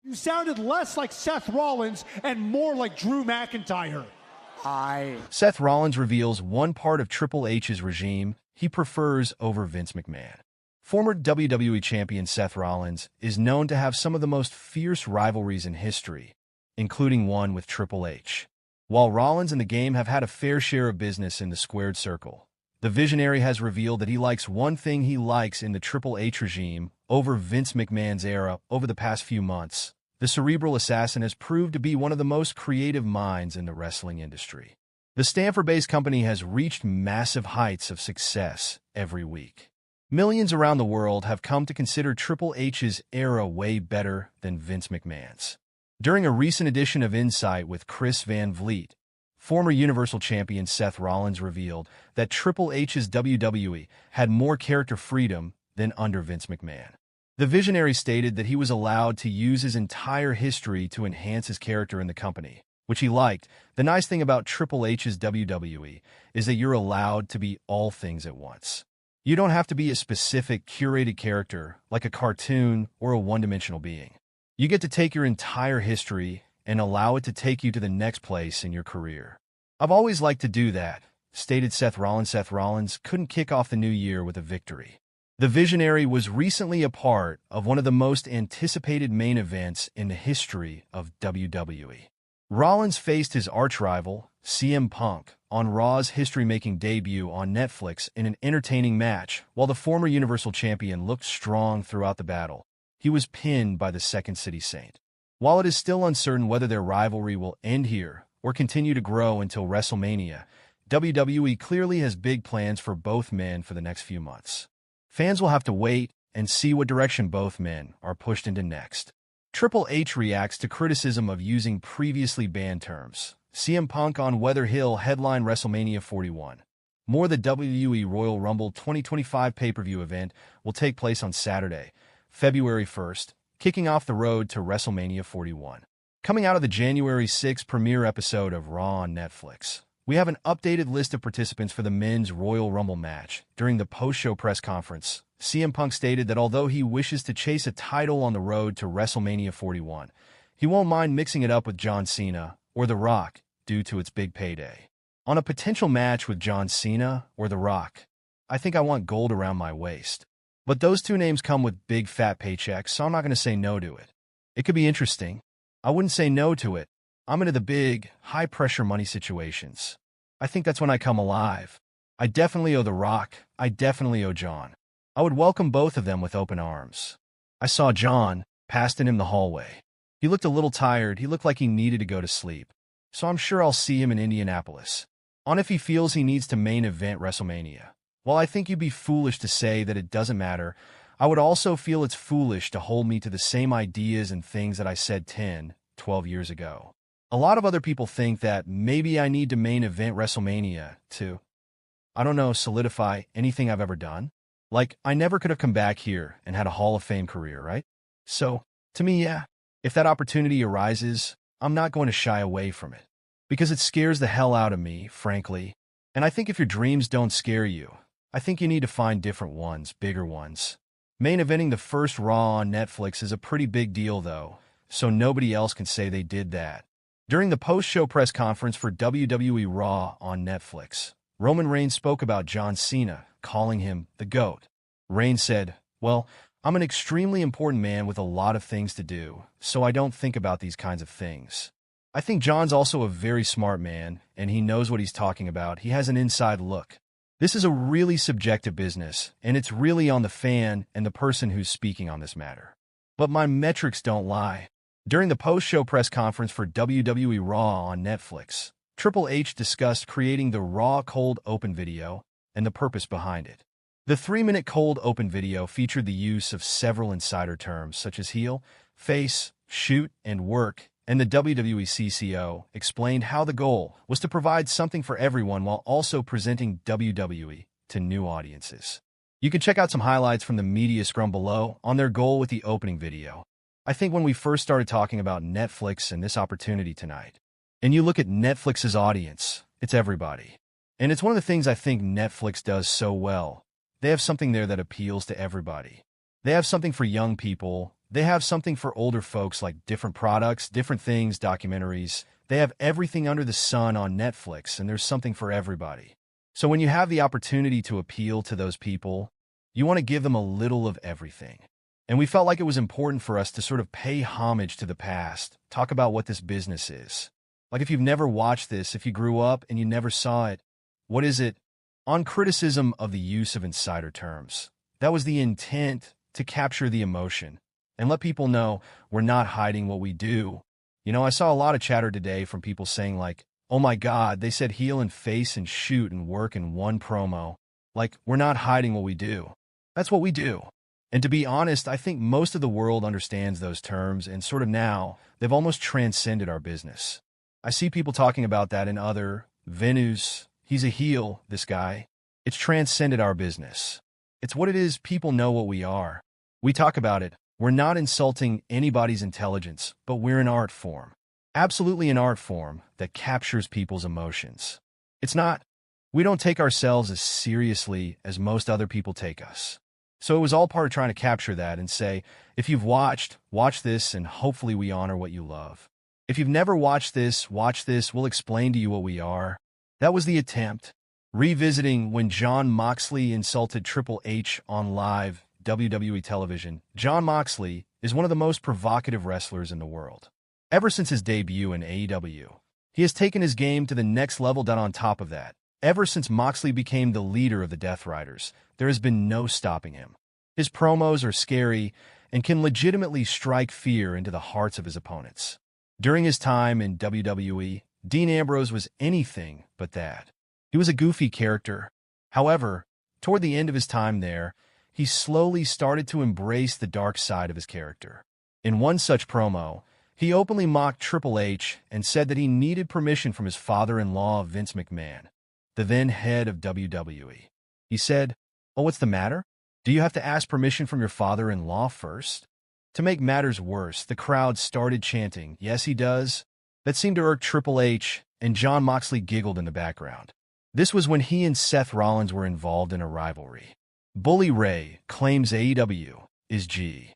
You sounded less like Seth Rollins and more like Drew McIntyre. Seth Rollins reveals one part of Triple H's regime he prefers over Vince McMahon. Former WWE Champion Seth Rollins is known to have some of the most fierce rivalries in history, including one with Triple H. While Rollins and The Game have had a fair share of business in the squared circle, the Visionary has revealed that he likes one thing he likes in the Triple H regime over Vince McMahon's era. Over the past few months, the Cerebral Assassin has proved to be one of the most creative minds in the wrestling industry. The Stamford-based company has reached massive heights of success every week. Millions around the world have come to consider Triple H's era way better than Vince McMahon's. During a recent edition of Insight with Chris Van Vliet, former Universal Champion Seth Rollins revealed that Triple H's WWE had more character freedom than under Vince McMahon. The Visionary stated that he was allowed to use his entire history to enhance his character in the company, which he liked. The nice thing about Triple H's WWE is that you're allowed to be all things at once. You don't have to be a specific, curated character like a cartoon or a one-dimensional being. You get to take your entire history and allow it to take you to the next place in your career. I've always liked to do that, stated Seth Rollins. Seth Rollins couldn't kick off the new year with a victory. The Visionary was recently a part of one of the most anticipated main events in the history of WWE. Rollins faced his arch-rival, CM Punk, on Raw's history-making debut on Netflix in an entertaining match. While the former Universal Champion looked strong throughout the battle, he was pinned by the Second City Saint. While it is still uncertain whether their rivalry will end here or continue to grow until WrestleMania, WWE clearly has big plans for both men for the next few months. Fans will have to wait and see what direction both men are pushed into next. Triple H reacts to criticism of using previously banned terms. CM Punk on whether he'll headline WrestleMania 41. The WWE Royal Rumble 2025 pay-per-view event will take place on Saturday, February 1st, kicking off the road to WrestleMania 41. Coming out of the January 6th premiere episode of Raw on Netflix, we have an updated list of participants for the men's Royal Rumble match. During the post-show press conference, CM Punk stated that although he wishes to chase a title on the road to WrestleMania 41, he won't mind mixing it up with John Cena or The Rock due to its big payday. On a potential match with John Cena or The Rock, I think I want gold around my waist. But those two names come with big fat paychecks, so I'm not going to say no to it. It could be interesting. I wouldn't say no to it. I'm into the big, high-pressure money situations. I think that's when I come alive. I definitely owe The Rock. I definitely owe John. I would welcome both of them with open arms. I saw John, passed in him the hallway. He looked a little tired. He looked like he needed to go to sleep. So I'm sure I'll see him in Indianapolis. On if he feels he needs to main event WrestleMania. While I think you'd be foolish to say that it doesn't matter, I would also feel it's foolish to hold me to the same ideas and things that I said 10, 12 years ago. A lot of other people think that maybe I need to main event WrestleMania to, I don't know, solidify anything I've ever done. Like, I never could have come back here and had a Hall of Fame career, right? So, to me, yeah, if that opportunity arises, I'm not going to shy away from it. Because it scares the hell out of me, frankly. And I think if your dreams don't scare you, I think you need to find different ones, bigger ones. Main eventing the first Raw on Netflix is a pretty big deal, though, so nobody else can say they did that. During the post-show press conference for WWE Raw on Netflix, Roman Reigns spoke about John Cena, calling him the GOAT. Reigns said, "Well, I'm an extremely important man with a lot of things to do, so I don't think about these kinds of things. I think John's also a very smart man, and he knows what he's talking about. He has an inside look. This is a really subjective business, and it's really on the fan and the person who's speaking on this matter. But my metrics don't lie." During the post-show press conference for WWE Raw on Netflix, Triple H discussed creating the Raw Cold Open video and the purpose behind it. The 3-minute cold open video featured the use of several insider terms such as heel, face, shoot, and work, and the WWE CCO explained how the goal was to provide something for everyone while also presenting WWE to new audiences. You can check out some highlights from the media scrum below on their goal with the opening video. I think when we first started talking about Netflix and this opportunity tonight, and you look at Netflix's audience, it's everybody. And it's one of the things I think Netflix does so well. They have something there that appeals to everybody. They have something for young people, They have something for older folks, like different products, different things, documentaries. They have everything under the sun on Netflix, and there's something for everybody. So when you have the opportunity to appeal to those people, you want to give them a little of everything. And we felt like it was important for us to sort of pay homage to the past, talk about what this business is. Like, if you've never watched this, if you grew up and you never saw it, what is it? On criticism of the use of insider terms. That was the intent, to capture the emotion and let people know we're not hiding what we do. You know, I saw a lot of chatter today from people saying like, oh my God, they said heel and face and shoot and work in one promo. Like, we're not hiding what we do. That's what we do. And to be honest, I think most of the world understands those terms, and sort of now, they've almost transcended our business. I see people talking about that in other venues. He's a heel, this guy. It's transcended our business. It's what it is. People know what we are. We talk about it. We're not insulting anybody's intelligence, but we're an art form. Absolutely an art form that captures people's emotions. It's not. We don't take ourselves as seriously as most other people take us. So it was all part of trying to capture that and say, if you've watched, watch this, and hopefully we honor what you love. If you've never watched this, watch this, we'll explain to you what we are. That was the attempt. Revisiting when Jon Moxley insulted Triple H on live WWE television. Jon Moxley is one of the most provocative wrestlers in the world. Ever since his debut in AEW, he has taken his game to the next level. Down on top of that, ever since Moxley became the leader of the Death Riders, there has been no stopping him. His promos are scary and can legitimately strike fear into the hearts of his opponents. During his time in WWE, Dean Ambrose was anything but that. He was a goofy character. However, toward the end of his time there, he slowly started to embrace the dark side of his character. In one such promo, he openly mocked Triple H and said that he needed permission from his father-in-law, Vince McMahon, the then head of WWE. He said, "Oh, what's the matter? Do you have to ask permission from your father-in-law first?" To make matters worse, the crowd started chanting, "Yes, he does." That seemed to irk Triple H, and Jon Moxley giggled in the background. This was when he and Seth Rollins were involved in a rivalry. Bully Ray claims AEW is G.